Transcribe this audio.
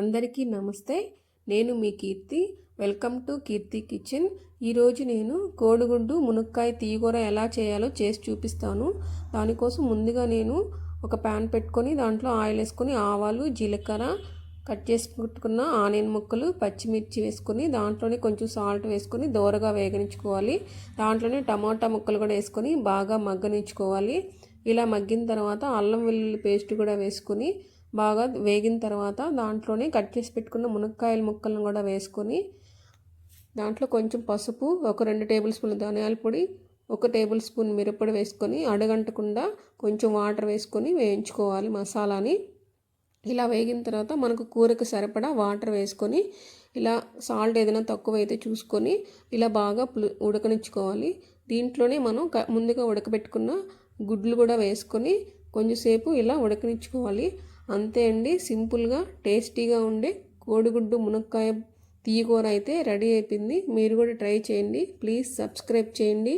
అందరికీ నమస్తే. నేను మీ Keerthi. Welcome to Keerthi kitchen. ఈరోజు నేను కోడిగుడ్డు మునక్కాయ తీగూర ఎలా చేయాలో చేసి చూపిస్తాను. దానికోసం ముందుగా నేను ఒక ప్యాన్ పెట్టుకొని దాంట్లో ఆయిల్ వేసుకొని ఆవాలు, జీలకర్ర, కట్ చేసి పెట్టుకున్న ఆనియన్ ముక్కలు, పచ్చిమిర్చి వేసుకొని దాంట్లోనే కొంచెం సాల్ట్ వేసుకొని దోరగా వేగనించుకోవాలి. దాంట్లోనే టమాటా ముక్కలు కూడా వేసుకొని బాగా మగ్గనించుకోవాలి. ఇలా మగ్గిన తర్వాత అల్లం వెల్లుల్లి పేస్ట్ కూడా వేసుకొని బాగా వేగిన తర్వాత దాంట్లోనే కట్ చేసి పెట్టుకున్న మునక్కాయల ముక్కలను కూడా వేసుకొని దాంట్లో కొంచెం పసుపు, ఒక 2 టేబుల్ స్పూన్ల ధనియాల పొడి, 1 టేబుల్ స్పూన్ మిరప్పొడి వేసుకొని అడగంటకుండా కొంచెం వాటర్ వేసుకొని వేయించుకోవాలి మసాలాని. ఇలా వేగిన తర్వాత మనకు కూరకు సరిపడా వాటర్ వేసుకొని ఇలా సాల్ట్ ఏదైనా తక్కువైతే చూసుకొని ఇలా బాగా ఉడకనిచ్చుకోవాలి. దీంట్లోనే మనం ముందుగా ఉడకబెట్టుకున్న గుడ్లు కూడా వేసుకొని కొంచెంసేపు ఇలా ఉడకనిచ్చుకోవాలి. అంతే అండి, సింపుల్గా టేస్టీగా ఉండే కోడిగుడ్డు మునక్కాయ తీయగూర అయితే రెడీ అయిపోయింది. మీరు కూడా ట్రై చేయండి. ప్లీజ్ సబ్స్క్రైబ్ చేయండి.